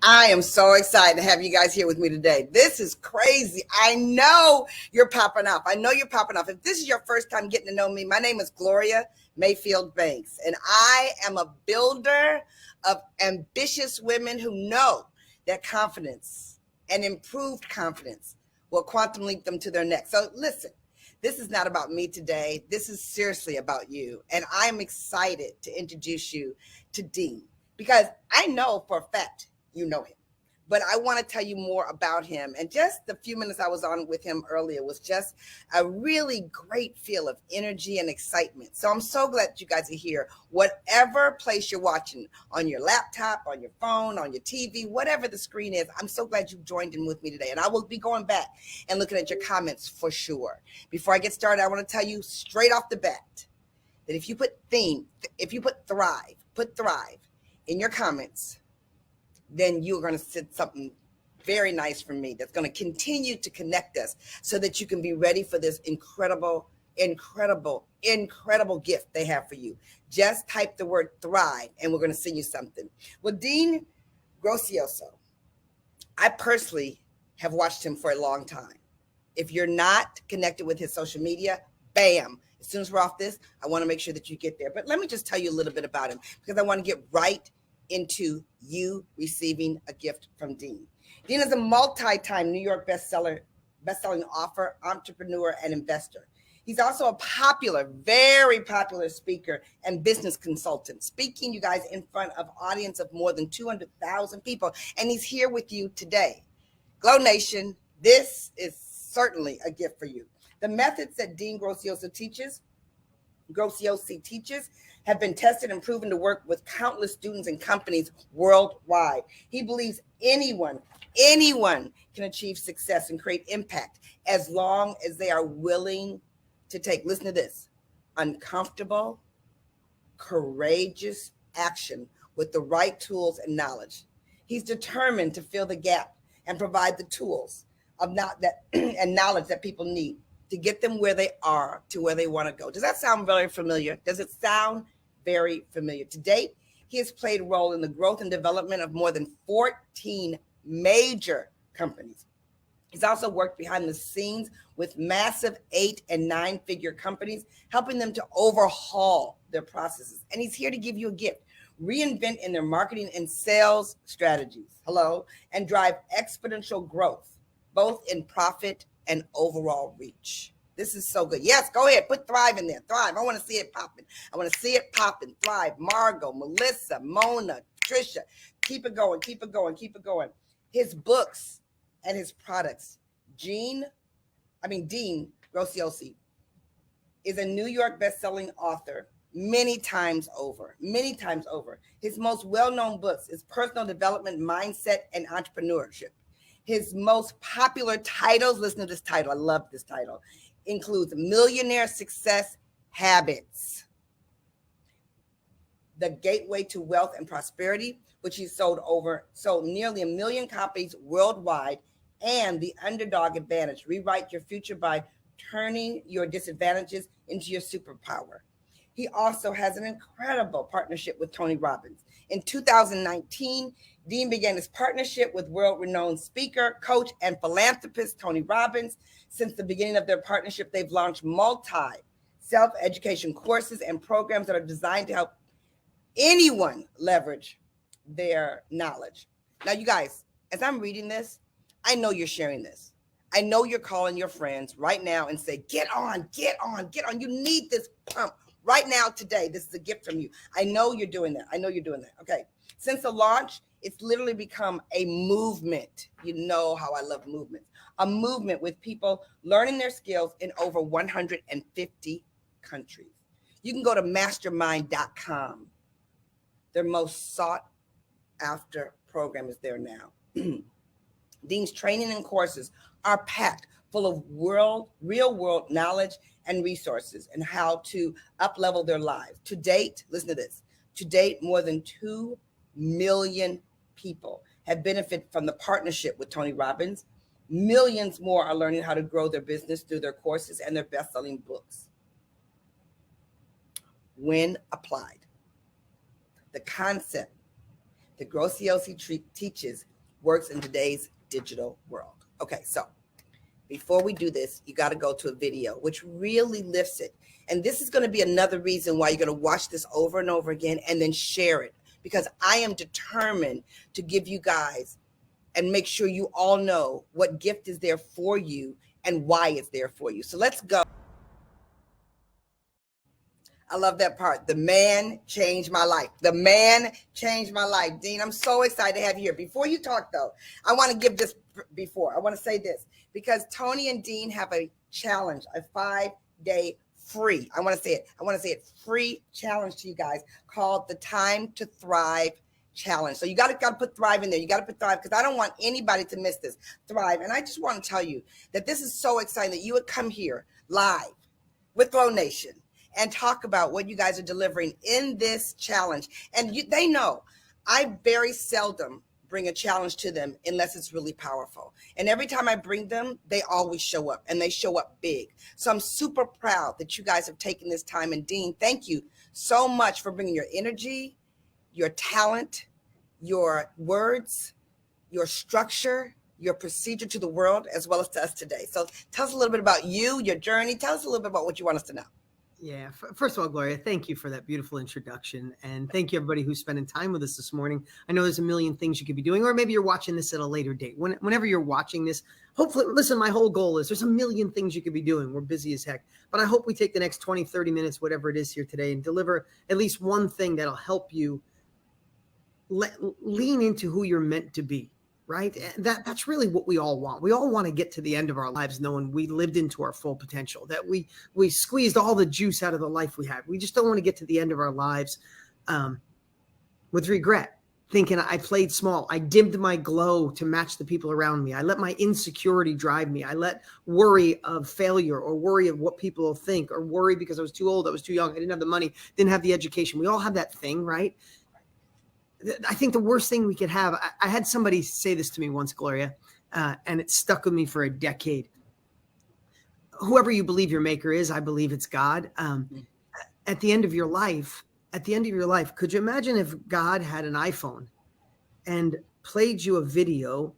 I am so excited to have you guys here with me today. This is crazy. I know you're popping off. I know you're popping off. If this is your first time getting to know me, my name is Gloria Mayfield Banks, and I am a builder of ambitious women who know that confidence and improved confidence will quantum leap them to their next. So listen, this is not about me today. This is seriously about you. And I am excited to introduce you to Dean because I know for a fact you know him. But I want to tell you more about him. And just the few minutes I was on with him earlier was just a really great feel of energy and excitement. So I'm so glad that you guys are here. Whatever place you're watching, on your laptop, on your phone, on your TV, whatever the screen is, I'm so glad you joined in with me today. And I will be going back and looking at your comments for sure. Before I get started, I want to tell you straight off the bat that if you put thrive in your comments, then you're going to sit something very nice from me that's going to continue to connect us so that you can be ready for this incredible gift they have for you. Just type the word thrive and we're going to send you something. Well, Dean Graziosi, I personally have watched him for a long time. If you're not connected with his social media, bam. As soon as we're off this, I want to make sure that you get there. But let me just tell you a little bit about him because I want to get right into you receiving a gift from Dean. Dean is a multi-time New York best-selling author, entrepreneur, and investor. He's also a very popular speaker and business consultant, speaking, you guys, in front of an audience of more than 200,000 people. And he's here with you today. Glow Nation, this is certainly a gift for you. The methods that Dean Graziosi teaches have been tested and proven to work with countless students and companies worldwide. He believes anyone can achieve success and create impact as long as they are willing to take, listen to this, uncomfortable, courageous action with the right tools and knowledge. He's determined to fill the gap and provide the tools and knowledge that people need to get them where they are to where they want to go. Does that sound very familiar? Does it sound very familiar? To date, he has played a role in the growth and development of more than 14 major companies. He's also worked behind the scenes with massive 8- and 9-figure companies, helping them to overhaul their processes. And he's here to give you a gift, reinvent in their marketing and sales strategies, and drive exponential growth, both in profit and overall reach. This is so good. Yes, go ahead. Put thrive in there. Thrive. I want to see it popping. Thrive. Margot, Melissa, Mona, Trisha. Keep it going. His books and his products. Dean Graziosi is a New York best-selling author many times over. His most well-known books is Personal Development, Mindset, and Entrepreneurship. His most popular titles, listen to this title, I love this title, includes Millionaire Success Habits, The Gateway to Wealth and Prosperity, which he sold nearly 1 million copies worldwide, and The Underdog Advantage, Rewrite Your Future by Turning Your Disadvantages into Your Superpower. He also has an incredible partnership with Tony Robbins. In 2019, Dean began his partnership with world-renowned speaker, coach, and philanthropist Tony Robbins. Since the beginning of their partnership, they've launched self-education courses and programs that are designed to help anyone leverage their knowledge. Now, you guys, as I'm reading this, I know you're sharing this. I know you're calling your friends right now and say, get on. You need this pump. Right now, today, this is a gift from you. I know you're doing that. Okay. Since the launch, it's literally become a movement. You know how I love movements. A movement with people learning their skills in over 150 countries. You can go to mastermind.com. Their most sought after program is there now. Dean's training and courses are packed full of real world knowledge and resources and how to up-level their lives. To date, listen to this, more than 2 million people have benefited from the partnership with Tony Robbins. Millions more are learning how to grow their business through their courses and their best-selling books. When applied, the concept that Graziosi teaches works in today's digital world. Okay, so before we do this, you got to go to a video which really lifts it. And this is going to be another reason why you're going to watch this over and over again and then share it, because I am determined to give you guys and make sure you all know what gift is there for you and why it's there for you. So let's go. I love that part. The man changed my life. The man changed my life. Dean, I'm so excited to have you here. Before you talk, though, I want to give this I want to say this, because Tony and Dean have a challenge, a 5-day free. I want to say it, free challenge to you guys called the Time to Thrive Challenge. So you got to put Thrive in there. You got to put Thrive, because I don't want anybody to miss this. Thrive. And I just want to tell you that this is so exciting that you would come here live with Flow Nation and talk about what you guys are delivering in this challenge. And they know I very seldom bring a challenge to them unless it's really powerful. And every time I bring them, they always show up, and they show up big. So I'm super proud that you guys have taken this time. And Dean, thank you so much for bringing your energy, your talent, your words, your structure, your procedure to the world, as well as to us today. So tell us a little bit about you, your journey. Tell us a little bit about what you want us to know. Yeah. First of all, Gloria, thank you for that beautiful introduction. And thank you, everybody who's spending time with us this morning. I know there's a million things you could be doing, or maybe you're watching this at a later date. Whenever you're watching this, hopefully, listen, my whole goal is there's a million things you could be doing. We're busy as heck. But I hope we take the next 20, 30 minutes, whatever it is here today, and deliver at least one thing that'll help you lean into who you're meant to be. Right? That's really what we all want. We all want to get to the end of our lives knowing we lived into our full potential, that we squeezed all the juice out of the life we had. We just don't want to get to the end of our lives with regret, thinking I played small. I dimmed my glow to match the people around me. I let my insecurity drive me. I let worry of failure, or worry of what people will think, or worry because I was too old, I was too young, I didn't have the money, didn't have the education. We all have that thing, right? I think the worst thing we could have, I had somebody say this to me once, Gloria, and it stuck with me for a decade. Whoever you believe your maker is, I believe it's God. At the end of your life, could you imagine if God had an iPhone and played you a video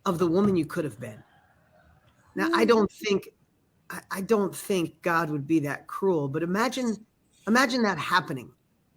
of the woman you could have been? Now, I don't think God would be that cruel, but imagine that happening.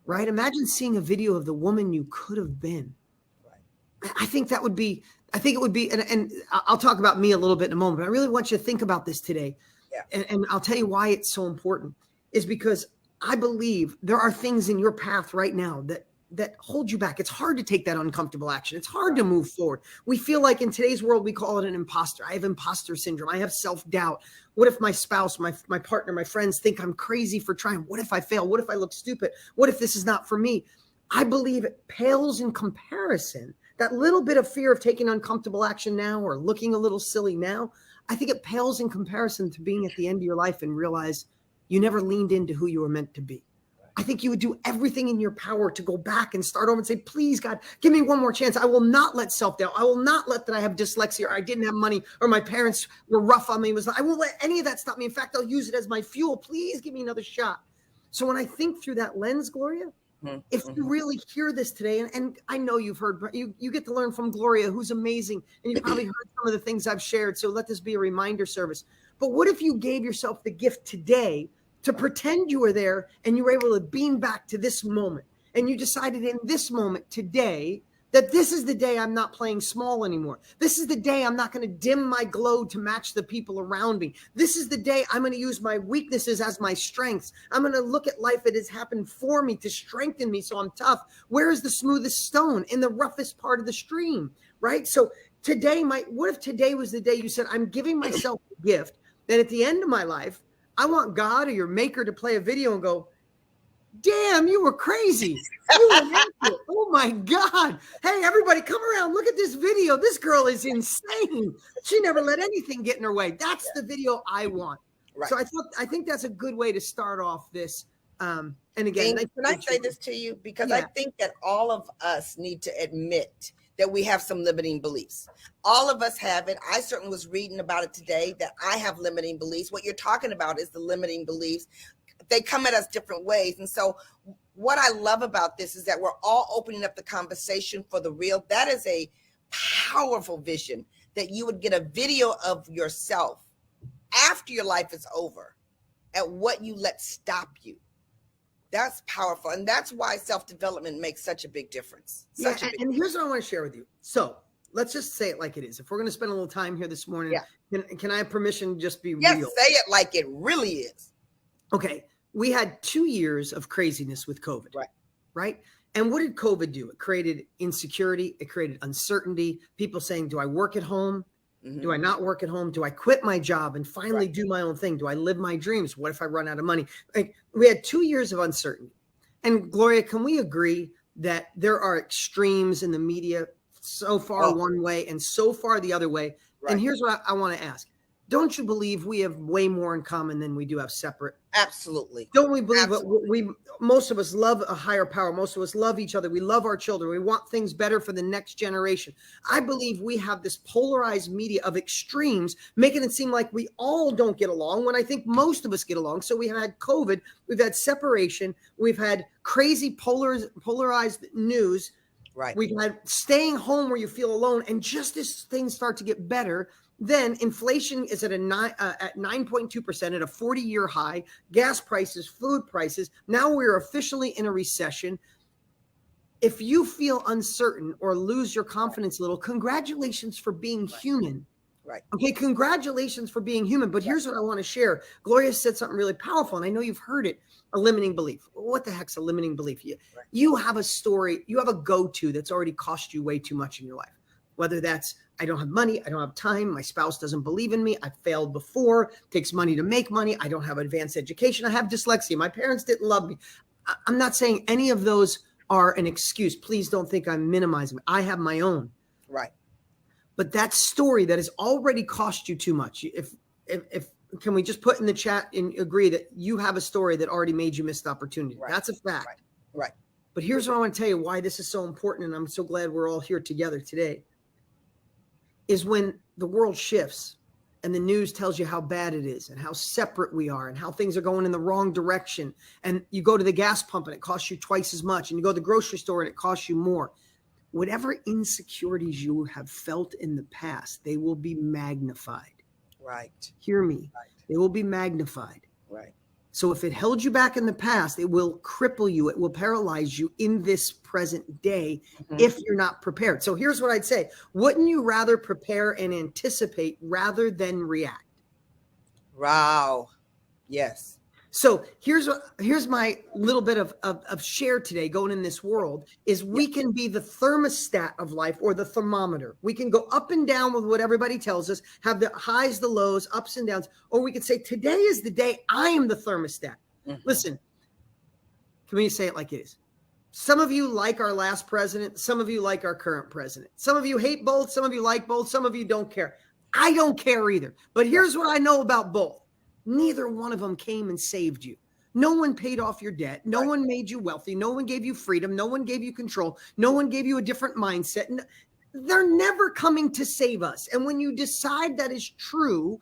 Right? Imagine seeing a video of the woman you could have been. Right. I think it would be, and I'll talk about me a little bit in a moment, but I really want you to think about this today. Yeah. And I'll tell you why it's so important, is because I believe there are things in your path right now that hold you back. It's hard to take that uncomfortable action. It's hard to move forward. We feel like in today's world, we call it an imposter. I have imposter syndrome. I have self-doubt. What if my spouse, my partner, my friends think I'm crazy for trying? What if I fail? What if I look stupid? What if this is not for me? I believe it pales in comparison. That little bit of fear of taking uncomfortable action now, or looking a little silly now, I think it pales in comparison to being at the end of your life and realize you never leaned into who you were meant to be. I think you would do everything in your power to go back and start over and say, please, God, give me one more chance. I will not let self-doubt. I will not let that I have dyslexia, or I didn't have money, or my parents were rough on me. I won't let any of that stop me. In fact, I'll use it as my fuel. Please give me another shot. So when I think through that lens, Gloria, if you really hear this today, and I know you've heard, you get to learn from Gloria, who's amazing, and you probably heard some of the things I've shared. So let this be a reminder service. But what if you gave yourself the gift today to pretend you were there, and you were able to beam back to this moment, and you decided in this moment today that this is the day I'm not playing small anymore. This is the day I'm not going to dim my glow to match the people around me. This is the day I'm going to use my weaknesses as my strengths. I'm going to look at life that has happened for me to strengthen me so I'm tough. Where is the smoothest stone? In the roughest part of the stream, right? So today, what if today was the day you said, I'm giving myself a gift that at the end of my life, I want God or your maker to play a video and go, damn, you were crazy. You were naked. Oh my God. Hey, everybody, come around. Look at this video. This girl is insane. She never let anything get in her way. That's the video I want. Right. So I think that's a good way to start off this. And again, can I say this to you? Because I think that all of us need to admit that we have some limiting beliefs. All of us have it. I certainly was reading about it today, that I have limiting beliefs. What you're talking about is the limiting beliefs. They come at us different ways. And so what I love about this is that we're all opening up the conversation for the real. That is a powerful vision that you would get a video of yourself after your life is over at what you let stop you. That's powerful. And that's why self-development makes such a big difference. And here's what I want to share with you. So let's just say it like it is. If we're going to spend a little time here this morning, can I have permission to just be real? Yes, say it like it really is. Okay. We had 2 years of craziness with COVID. Right. And what did COVID do? It created insecurity. It created uncertainty. People saying, do I work at home? Do I not work at home? Do I quit my job and finally do my own thing? Do I live my dreams? What if I run out of money? Like, we had 2 years of uncertainty. And Gloria, can we agree that there are extremes in the media, so far one way and so far the other way? And here's what I want to ask. Don't you believe we have way more in common than we do have separate? Absolutely. Don't we believe that most of us love a higher power? Most of us love each other. We love our children. We want things better for the next generation. I believe we have this polarized media of extremes, making it seem like we all don't get along when I think most of us get along. So we have had COVID, we've had separation, we've had crazy polarized news. We've had staying home where you feel alone. And just as things start to get better, then inflation is at 9.2% at a 40-year high. Gas prices, food prices. Now we're officially in a recession. If you feel uncertain or lose your confidence a little, congratulations for being human. Okay, congratulations for being human. But here's what I want to share. Gloria said something really powerful, and I know you've heard it, a limiting belief. What the heck's a limiting belief? You have a story, you have a go-to that's already cost you way too much in your life. Whether that's, I don't have money, I don't have time, my spouse doesn't believe in me, I failed before, takes money to make money, I don't have advanced education, I have dyslexia, my parents didn't love me. I'm not saying any of those are an excuse. Please don't think I'm minimizing. I have my own. But that story that has already cost you too much, if can we just put in the chat and agree that you have a story that already made you miss the opportunity? That's a fact. But here's what I want to tell you why this is so important, and I'm so glad we're all here together today. Is when the world shifts and the news tells you how bad it is and how separate we are and how things are going in the wrong direction. And you go to the gas pump and it costs you twice as much. And you go to the grocery store and it costs you more. Whatever insecurities you have felt in the past, they will be magnified. Hear me. They will be magnified. So if it held you back in the past, it will cripple you. It will paralyze you in this present day if you're not prepared. So here's what I'd say. Wouldn't you rather prepare and anticipate rather than react? Wow. Yes. So here's my little bit of share today going in this world is we can be the thermostat of life or the thermometer. We can go up and down with what everybody tells us, have the highs, the lows, ups and downs, or we could say today is the day I am the thermostat. Listen, can we say it like it is? Some of you like our last president. Some of you like our current president. Some of you hate both. Some of you like both. Some of you don't care. I don't care either. But here's what I know about both. Neither one of them came and saved you. No one paid off your debt. No one made you wealthy. No one gave you freedom. No one gave you control. No one gave you a different mindset. They're never coming to save us. And when you decide that is true,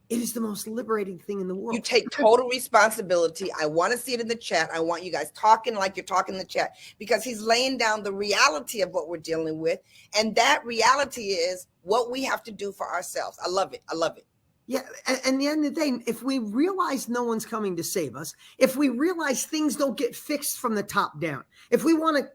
it is the most liberating thing in the world. You take total responsibility. I want to see it in the chat. I want you guys talking like you're talking in the chat because he's laying down the reality of what we're dealing with. And that reality is what we have to do for ourselves. I love it. I love it. Yeah. And at the end of the day, if we realize no one's coming to save us, if we realize things don't get fixed from the top down, if we want to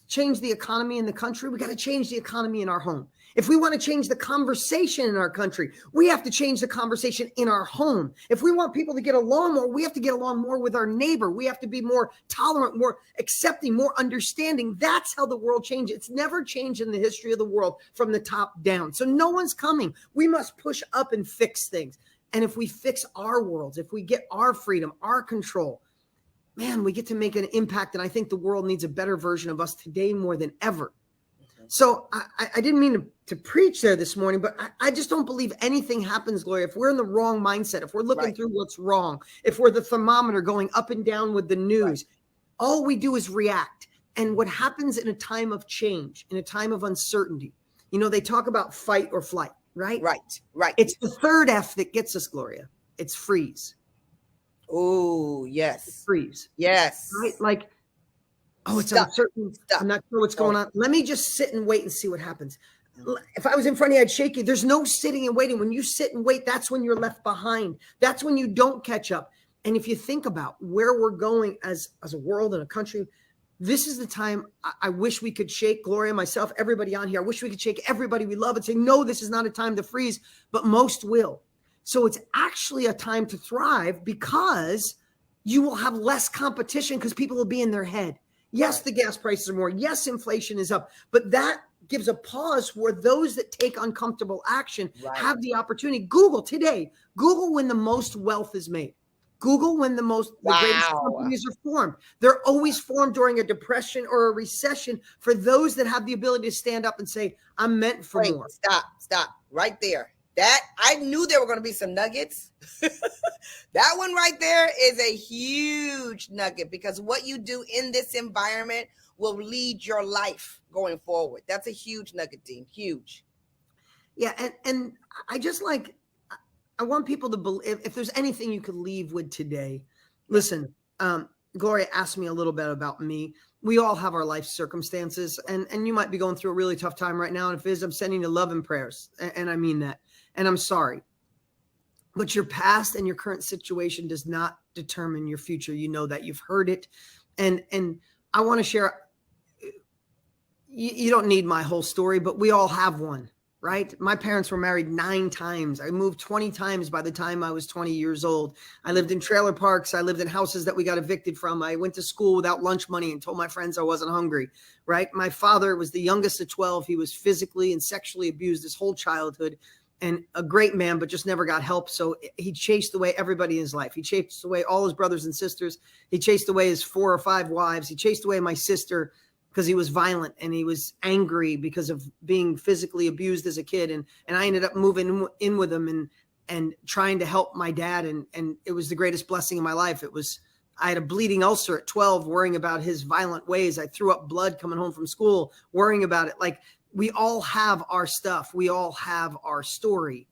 change the economy in the country, we got to change the economy in our home. If we want to change the conversation in our country, we have to change the conversation in our home. If we want people to get along more, we have to get along more with our neighbor. We have to be more tolerant, more accepting, more understanding. That's how the world changes. It's never changed in the history of the world from the top down. So no one's coming. We must push up and fix things. And if we fix our worlds, if we get our freedom, our control, man, we get to make an impact. And I think the world needs a better version of us today more than ever. So I didn't mean to preach there this morning, but I just don't believe anything happens, Gloria, if we're in the wrong mindset, if we're looking through what's wrong, if we're the thermometer going up and down with the news, all we do is react. And what happens in a time of change, in a time of uncertainty, you know, they talk about fight or flight, right? Right. It's the third F that gets us, Gloria. It's freeze. Oh, yes. Freeze. Yes. Right? Like, Oh, it's Stuck. uncertain. Stuck. I'm not sure what's going Oh. on. Let me just sit and wait and see what happens. If I was in front of you, I'd shake you. There's no sitting and waiting. When you sit and wait, that's when you're left behind. That's when you don't catch up. And if you think about where we're going as a world and a country, this is the time I wish we could shake Gloria, myself, everybody on here. I wish we could shake everybody we love and say, no, this is not a time to freeze, but most will. So it's actually a time to thrive because you will have less competition because people will be in their head. Yes, Right. the gas prices are more. Yes, inflation is up, but that gives a pause where those that take uncomfortable action Right. have the opportunity. Google today, Google when the most wealth is made. Google when the greatest Wow. companies are formed. They're always formed during a depression or a recession for those that have the ability to stand up and say, I'm meant for Wait, more. stop right there. That I knew there were going to be some nuggets. That one right there is a huge nugget because what you do in this environment will lead your life going forward. That's a huge nugget, Dean. Huge. Yeah, and I just like I want people to believe if there's anything you could leave with today. Listen, Gloria asked me a little bit about me. We all have our life circumstances, and you might be going through a really tough time right now. And if it is, I'm sending you love and prayers, and I mean that. And I'm sorry, but your past and your current situation does not determine your future. You know that. You've heard it, and I want to share. You don't need my whole story, but we all have one. Right? My parents were married 9 times. I moved 20 times by the time I was 20 years old. I lived in trailer parks. I lived in houses that we got evicted from. I went to school without lunch money and told my friends I wasn't hungry. Right? My father was the youngest of 12. He was physically and sexually abused his whole childhood, and a great man, but just never got help. So he chased away everybody in his life. He chased away all his brothers and sisters. He chased away his 4 or 5 wives. He chased away my sister because he was violent and he was angry because of being physically abused as a kid. And I ended up moving in with him and trying to help my dad. And it was the greatest blessing in my life. I had a bleeding ulcer at 12, worrying about his violent ways. I threw up blood coming home from school, worrying about it. Like, we all have our stuff. We all have our story.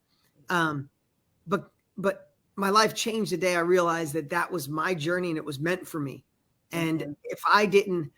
But my life changed the day I realized that was my journey and it was meant for me. And if I didn't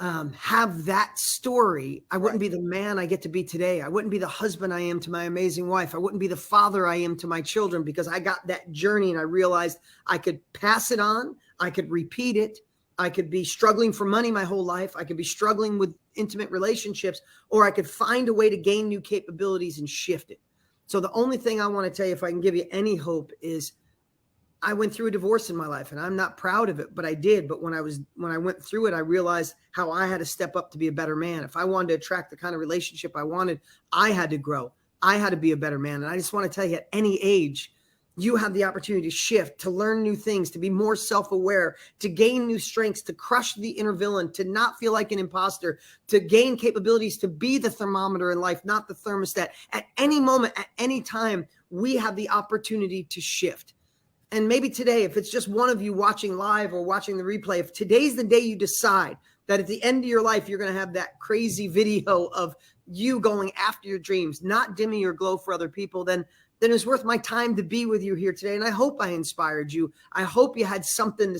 have that story, I wouldn't be the man I get to be today. I wouldn't be the husband I am to my amazing wife. I wouldn't be the father I am to my children, because I got that journey and I realized I could pass it on. I could repeat it. I could be struggling for money my whole life. I could be struggling with intimate relationships, or I could find a way to gain new capabilities and shift it. So the only thing I want to tell you, if I can give you any hope, is I went through a divorce in my life, and I'm not proud of it, but I did. But when I went through it, I realized how I had to step up to be a better man. If I wanted to attract the kind of relationship I wanted, I had to grow. I had to be a better man. And I just want to tell you, at any age, you have the opportunity to shift, to learn new things, to be more self-aware, to gain new strengths, to crush the inner villain, to not feel like an imposter, to gain capabilities, to be the thermometer in life, not the thermostat. At any moment, at any time, we have the opportunity to shift. And maybe today, if it's just one of you watching live or watching the replay, if today's the day you decide that at the end of your life, you're going to have that crazy video of you going after your dreams, not dimming your glow for other people, then it's worth my time to be with you here today. And I hope I inspired you. I hope you had something,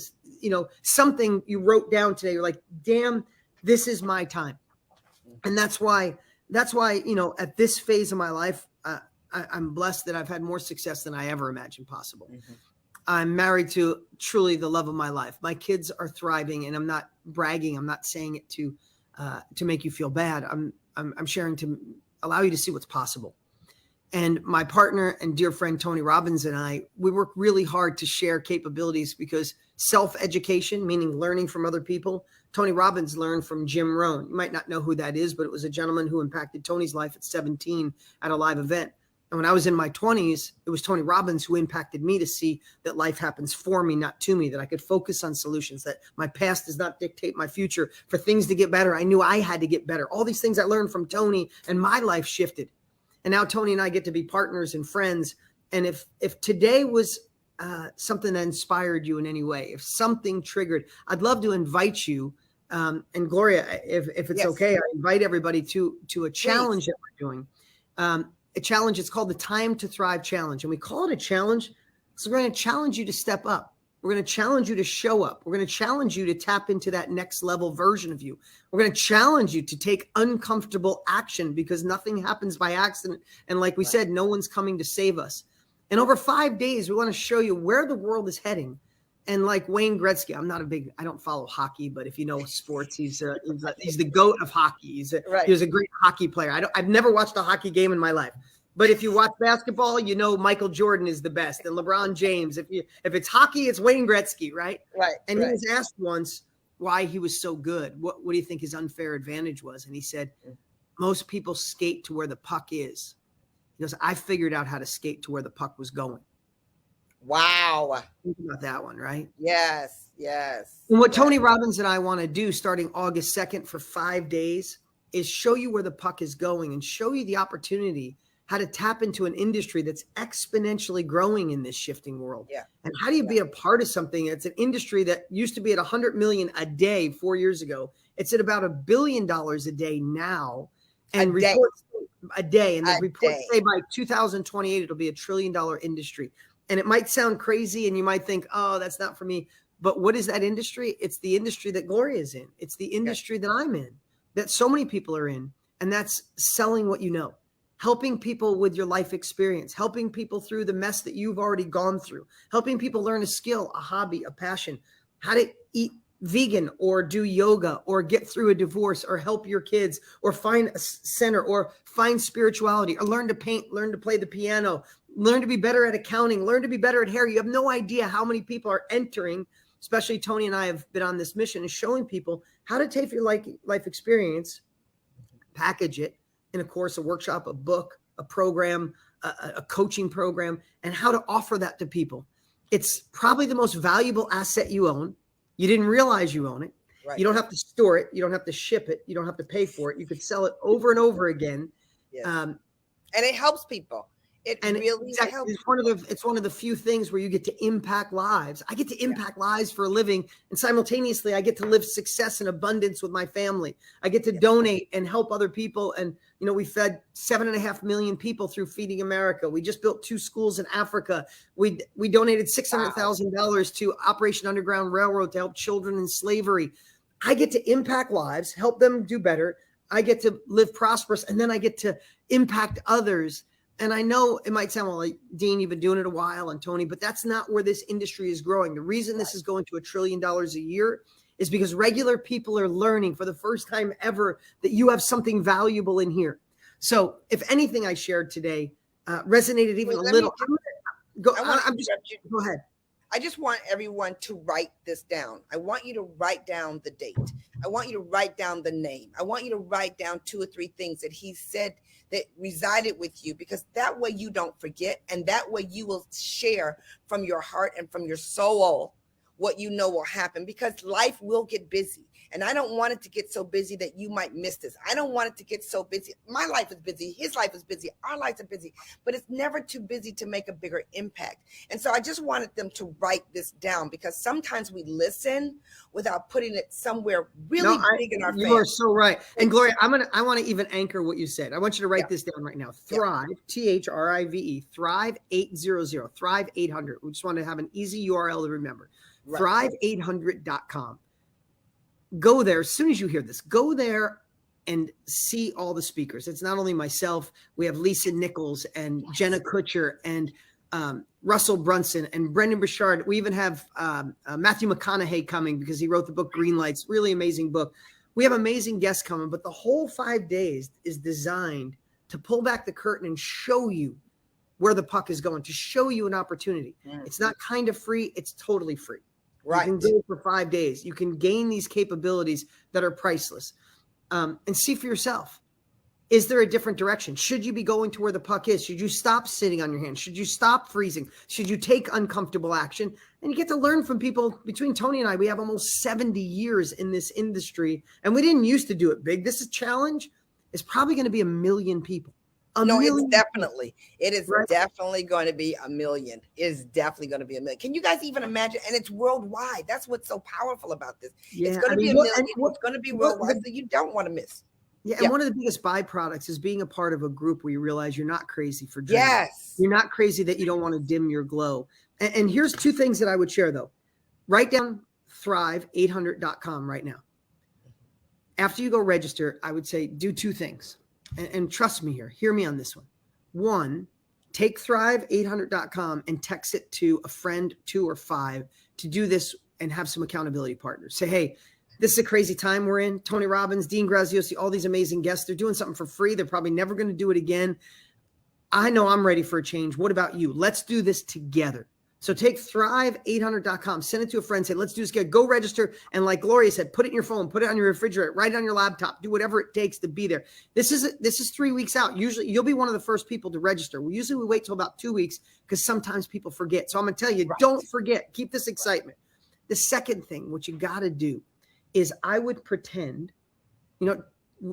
something you wrote down today. You're like, damn, this is my time. And that's why, at this phase of my life, I'm blessed that I've had more success than I ever imagined possible. Mm-hmm. I'm married to truly the love of my life. My kids are thriving, and I'm not bragging. I'm not saying it to make you feel bad. I'm sharing to allow you to see what's possible. And my partner and dear friend, Tony Robbins, and I, we work really hard to share capabilities, because self-education, meaning learning from other people. Tony Robbins learned from Jim Rohn. You might not know who that is, but it was a gentleman who impacted Tony's life at 17 at a live event. And when I was in my 20s, it was Tony Robbins who impacted me to see that life happens for me, not to me, that I could focus on solutions, that my past does not dictate my future. For things to get better, I knew I had to get better. All these things I learned from Tony, and my life shifted. And now Tony and I get to be partners and friends. And if today was something that inspired you in any way, if something triggered, I'd love to invite you. And Gloria, if it's yes. Okay, I invite everybody to a challenge that we're doing. A challenge, it's called the Time to Thrive Challenge. And we call it a challenge because we're going to challenge you to step up. We're going to challenge you to show up. We're going to challenge you to tap into that next level version of you. We're going to challenge you to take uncomfortable action, because nothing happens by accident. And like we said, no one's coming to save us. And over 5 days, we want to show you where the world is heading. And like Wayne Gretzky, I don't follow hockey, but if you know sports, he's the GOAT of hockey. He was a great hockey player. I've never watched a hockey game in my life. But if you watch basketball, you know Michael Jordan is the best, and LeBron James. If it's hockey, it's Wayne Gretzky, right? Right. And he was asked once why he was so good. What do you think his unfair advantage was? And he said, most people skate to where the puck is. He goes, I figured out how to skate to where the puck was going. Wow. Think about that one, right? Yes, yes. And what Tony Robbins and I want to do starting August 2nd for 5 days is show you where the puck is going and show you the opportunity how to tap into an industry that's exponentially growing in this shifting world. Yeah. And how do you be a part of something? It's an industry that used to be at 100 million a day 4 years ago. It's at about $1 billion a day now. And reports a day. And the reports say by 2028, it'll be $1 trillion industry. And it might sound crazy and you might think, oh, that's not for me. But what is that industry? It's the industry that Gloria is in. It's the industry that I'm in, that so many people are in. And that's selling what you know, helping people with your life experience, helping people through the mess that you've already gone through, helping people learn a skill, a hobby, a passion, how to eat vegan or do yoga or get through a divorce or help your kids or find a center or find spirituality or learn to paint, learn to play the piano, learn to be better at accounting, learn to be better at hair. You have no idea how many people are entering, especially Tony and I have been on this mission, is showing people how to take your life experience, package it in a course, a workshop, a book, a program, a coaching program, and how to offer that to people. It's probably the most valuable asset you own. You didn't realize you own it. Right. You don't have to store it. You don't have to ship it. You don't have to pay for it. You could sell it over and over again. Yes. And it helps people. It really helps. It's one of the few things where you get to impact lives. I get to impact lives for a living, and simultaneously I get to live success and abundance with my family. I get to donate and help other people. And we fed 7.5 million people through Feeding America. We just built 2 schools in Africa. We donated $600,000 to Operation Underground Railroad to help children in slavery. I get to impact lives, help them do better. I get to live prosperous, and then I get to impact others. And I know it might sound like, Dean, you've been doing it a while, and Tony, but that's not where this industry is growing. The reason this is going to $1 trillion a year is because regular people are learning for the first time ever that you have something valuable in here. So if anything I shared today resonated even a little, go ahead. I just want everyone to write this down. I want you to write down the date. I want you to write down the name. I want you to write down 2 or 3 things that he said that resided with you, because that way you don't forget. And that way you will share from your heart and from your soul what you know will happen, because life will get busy. And I don't want it to get so busy that you might miss this. I don't want it to get so busy. My life is busy. His life is busy. Our lives are busy, but it's never too busy to make a bigger impact. And so I just wanted them to write this down, because sometimes we listen without putting it somewhere really big in our face. You are so right. And Gloria, I want to even anchor what you said. I want you to write this down right now. Thrive, THRIVE, Thrive 800, Thrive 800. We just want to have an easy URL to remember. Right. Thrive800.com. Go there. As soon as you hear this, go there and see all the speakers. It's not only myself. We have Lisa Nichols and Jenna Kutcher and Russell Brunson and Brendan Burchard. We even have Matthew McConaughey coming because he wrote the book Green Lights. Really amazing book. We have amazing guests coming, but the whole 5 days is designed to pull back the curtain and show you where the puck is going, to show you an opportunity. It's not kind of free. It's totally free. Right. You can go for 5 days. You can gain these capabilities that are priceless, and see for yourself. Is there a different direction? Should you be going to where the puck is? Should you stop sitting on your hands? Should you stop freezing? Should you take uncomfortable action? And you get to learn from people. Between Tony and I, we have almost 70 years in this industry, and we didn't used to do it big. This challenge is probably going to be 1 million people. It's definitely. It is definitely going to be 1 million. It is definitely going to be 1 million. Can you guys even imagine? And it's worldwide. That's what's so powerful about this. It's going to be 1 million. It's going to be worldwide, so you don't want to miss. Yeah, and one of the biggest byproducts is being a part of a group where you realize you're not crazy for dreaming. Yes. You're not crazy that you don't want to dim your glow. And here's 2 things that I would share, though. Write down thrive800.com right now. After you go register, I would say do two things. And trust me here. Hear me on this one. One, take thrive800.com and text it to a friend, 2 or 5, to do this and have some accountability partners. Say, hey, this is a crazy time we're in. Tony Robbins, Dean Graziosi, all these amazing guests. They're doing something for free. They're probably never going to do it again. I know I'm ready for a change. What about you? Let's do this together. So take thrive800.com, send it to a friend, say, let's do this together. Go register. And like Gloria said, put it in your phone, put it on your refrigerator, write it on your laptop, do whatever it takes to be there. This is 3 weeks out. Usually you'll be one of the first people to register. We wait till about 2 weeks because sometimes people forget. So I'm going to tell you, Don't forget, keep this excitement. The second thing, what you got to do is I would pretend,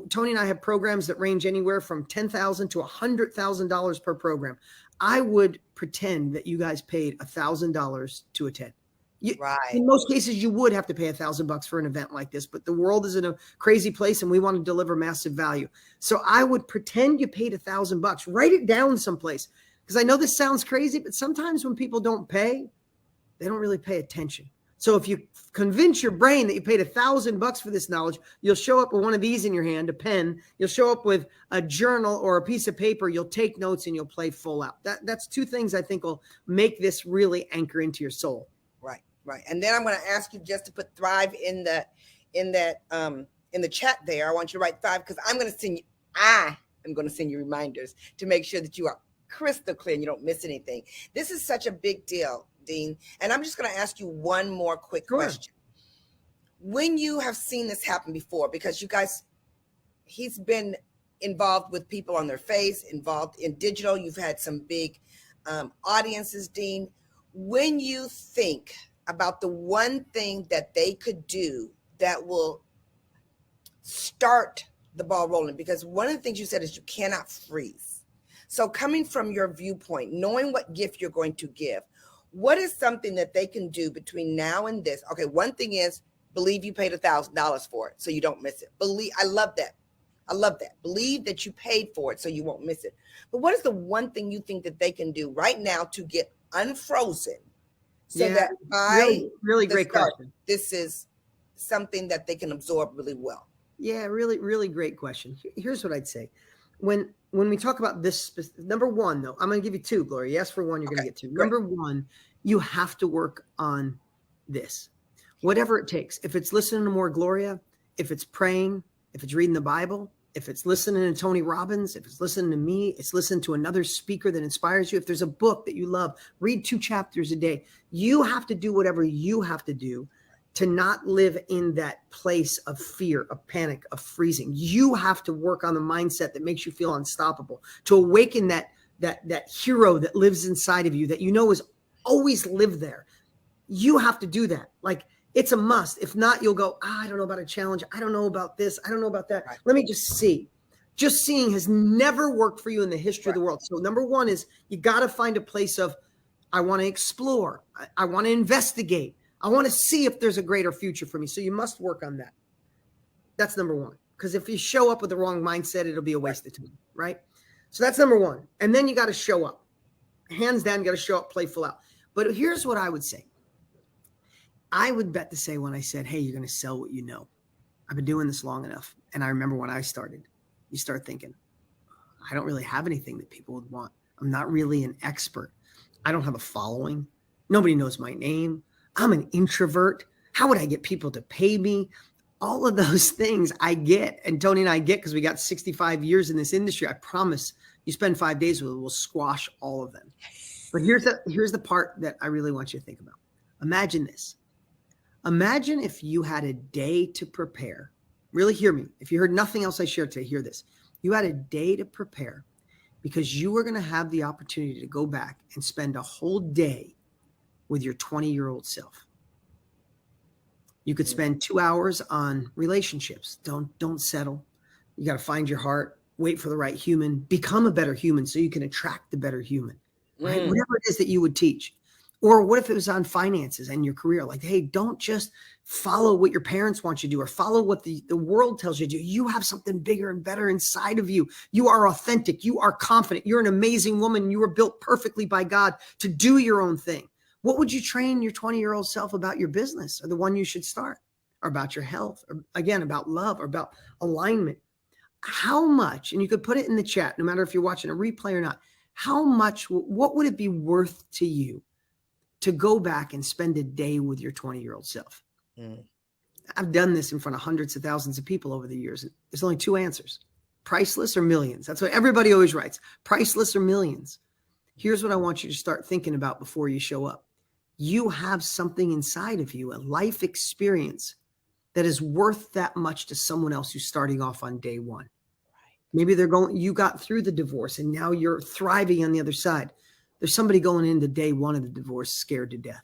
Tony and I have programs that range anywhere from $10,000 to $100,000 per program. I would pretend that you guys paid $1,000 to attend. In most cases, you would have to pay $1,000 for an event like this, but the world is in a crazy place and we want to deliver massive value. So I would pretend you paid $1,000. Write it down someplace, because I know this sounds crazy, but sometimes when people don't pay, they don't really pay attention. So if you convince your brain that you paid $1,000 for this knowledge, you'll show up with one of these in your hand, a pen. You'll show up with a journal or a piece of paper. You'll take notes and you'll play full out. That's two things I think will make this really anchor into your soul. Right. And then I'm going to ask you just to put Thrive in the chat there. I want you to write Thrive, because I am going to send you reminders to make sure that you are crystal clear and you don't miss anything. This is such a big deal, Dean. And I'm just going to ask you one more quick question. When you have seen this happen before, because you guys, he's been involved with people on their face, involved in digital. You've had some big audiences, Dean. When you think about the one thing that they could do that will start the ball rolling, because one of the things you said is you cannot freeze. So coming from your viewpoint, knowing what gift you're going to give, what is something that they can do between now and this? Okay, one thing is believe you paid $1,000 for it so you don't miss it. I love that. Believe that you paid for it so you won't miss it. But what is the one thing you think that they can do right now to get unfrozen so that by really great question. This is something that they can absorb really well? Yeah, really, really great question. Here's what I'd say. When we talk about this, number one, though, I'm going to give you two, Gloria. Yes, for one, you're going to get two. Great. Number one, you have to work on this, whatever it takes. If it's listening to more Gloria, if it's praying, if it's reading the Bible, if it's listening to Tony Robbins, if it's listening to me, it's listening to another speaker that inspires you. If there's a book that you love, read 2 chapters a day. You have to do whatever you have to do to not live in that place of fear, of panic, of freezing. You have to work on the mindset that makes you feel unstoppable, to awaken that hero that lives inside of you, that you know has always lived there. You have to do that. Like, it's a must. If not, you'll go, I don't know about a challenge. I don't know about this. I don't know about that. Right. Let me just see. Just seeing has never worked for you in the history of the world. So number one is you got to find a place of, I want to explore. I want to investigate. I want to see if there's a greater future for me. So you must work on that. That's number one. Because if you show up with the wrong mindset, it'll be a waste of time, right? So that's number one. And then you got to show up. Hands down, you got to show up, play full out. But here's what I would say. I would bet to say when I said, hey, you're going to sell what you know. I've been doing this long enough. And I remember when I started, you start thinking, I don't really have anything that people would want. I'm not really an expert. I don't have a following. Nobody knows my name. I'm an introvert. How would I get people to pay me? All of those things I get, and Tony and I get, because we got 65 years in this industry. I promise you spend 5 days with it, we'll squash all of them. But here's the part that I really want you to think about. Imagine this. Imagine if you had a day to prepare. Really hear me. If you heard nothing else I shared today, hear this. You had a day to prepare because you were going to have the opportunity to go back and spend a whole day with your 20-year-old self. You could spend 2 hours on relationships. Don't settle. You got to find your heart, wait for the right human, become a better human so you can attract the better human, right? Whatever it is that you would teach. Or what if it was on finances and your career? Like, hey, don't just follow what your parents want you to do or follow what the world tells you to do. You have something bigger and better inside of you. You are authentic. You are confident. You're an amazing woman. You were built perfectly by God to do your own thing. What would you train your 20-year-old self about your business or the one you should start, or about your health, or again, about love, or about alignment? How much, and you could put it in the chat, no matter if you're watching a replay or not, how much, what would it be worth to you to go back and spend a day with your 20-year-old self? I've done this in front of hundreds of thousands of people over the years. There's only two answers: priceless or millions. That's what everybody always writes: priceless or millions. Here's what I want you to start thinking about before you show up. You have something inside of you, a life experience that is worth that much to someone else who's starting off on day one. Maybe you got through the divorce and now you're thriving on the other side. There's somebody going into day one of the divorce scared to death.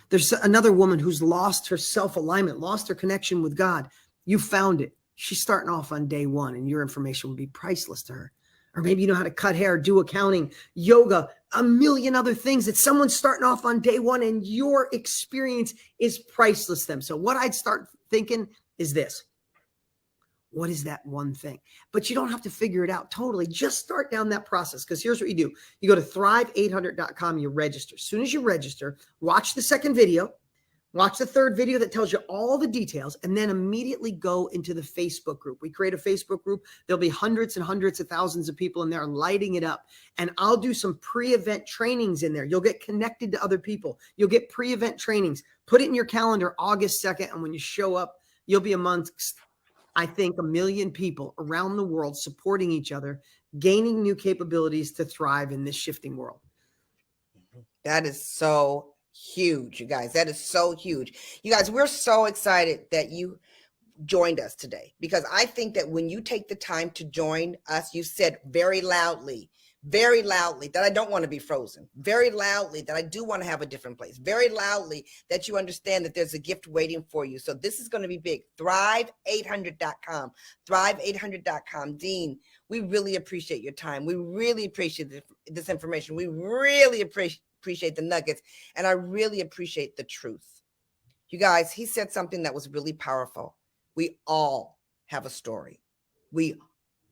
There's another woman who's lost her self-alignment, lost her connection with God. You found it. She's starting off on day one, and your information will be priceless to her. Or maybe you know how to cut hair, do accounting, yoga, a million other things that someone's starting off on day one, and your experience is priceless to them. So what I'd start thinking is this: what is that one thing? But you don't have to figure it out totally. Just start down that process, because here's what you do. You go to thrive800.com, you register. As soon as you register, watch the second video, watch the third video that tells you all the details, and then immediately go into the Facebook group. We create a Facebook group. There'll be hundreds and hundreds of thousands of people in there lighting it up. And I'll do some pre-event trainings in there. You'll get connected to other people. You'll get pre-event trainings. Put it in your calendar, August 2nd. And when you show up, you'll be amongst, I think, 1 million people around the world supporting each other, gaining new capabilities to thrive in this shifting world. That is so huge, you guys. That is so huge. You guys, we're so excited that you joined us today, because I think that when you take the time to join us, you said very loudly that I don't want to be frozen, very loudly that I do want to have a different place, very loudly that you understand that there's a gift waiting for you. So this is going to be big. Thrive800.com, thrive800.com. Dean, we really appreciate your time. We really appreciate this information. We really appreciate the nuggets, and I really appreciate the truth. You guys, he said something that was really powerful. We all have a story. We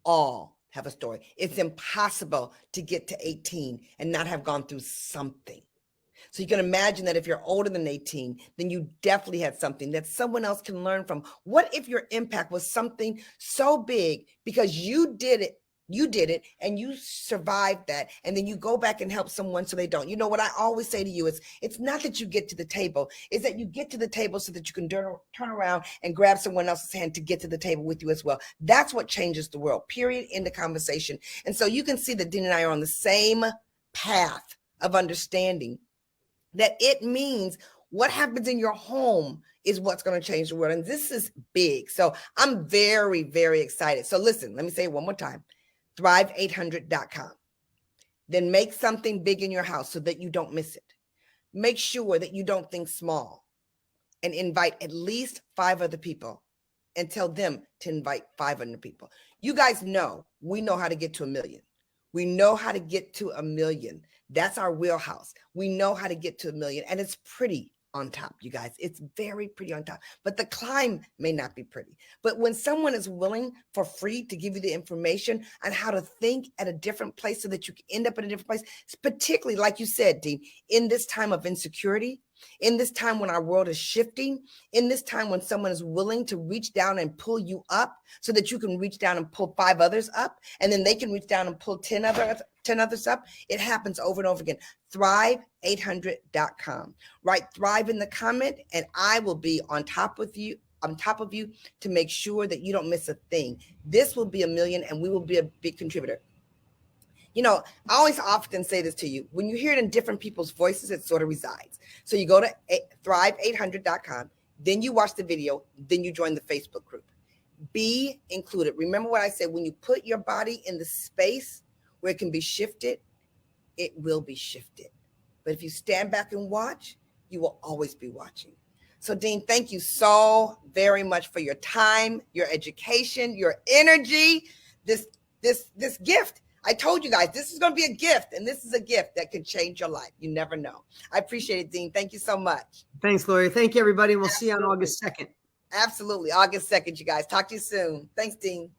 all have a story. It's impossible to get to 18 and not have gone through something. So you can imagine that if you're older than 18, then you definitely had something that someone else can learn from. What if your impact was something so big because you did it and you survived that, and then you go back and help someone so they don't? You know what I always say to you is, it's not that you get to the table, it's that you get to the table so that you can turn around and grab someone else's hand to get to the table with you as well. That's what changes the world, period, in the conversation. And so you can see that Dean and I are on the same path of understanding that it means what happens in your home is what's going to change the world. And this is big. So I'm very, very excited. So listen, let me say it one more time. Thrive800.com. Then make something big in your house so that you don't miss it. Make sure that you don't think small, and invite at least 5 other people and tell them to invite 500 people. You guys know, we know how to get to 1 million. We know how to get to 1 million. That's our wheelhouse. We know how to get to 1 million, and it's pretty on top, you guys. It's very pretty on top, but the climb may not be pretty. But when someone is willing for free to give you the information on how to think at a different place so that you can end up in a different place, particularly like you said, Dean, in this time of insecurity, in this time when our world is shifting, in this time when someone is willing to reach down and pull you up so that you can reach down and pull 5 others up, and then they can reach down and pull 10 others up. It happens over and over again. Thrive800.com. Write Thrive in the comment, and I will be on top of you to make sure that you don't miss a thing. This will be 1 million, and we will be a big contributor. You know, I always often say this to you. When you hear it in different people's voices, it sort of resides. So you go to thrive800.com, then you watch the video, then you join the Facebook group. Be included. Remember what I said, when you put your body in the space where it can be shifted, it will be shifted. But if you stand back and watch, you will always be watching. So Dean, thank you so very much for your time, your education, your energy, this gift. I told you guys, this is going to be a gift, and this is a gift that could change your life. You never know. I appreciate it, Dean. Thank you so much. Thanks, Gloria. Thank you, everybody. We'll see you on August 2nd. Absolutely. August 2nd, you guys. Talk to you soon. Thanks, Dean.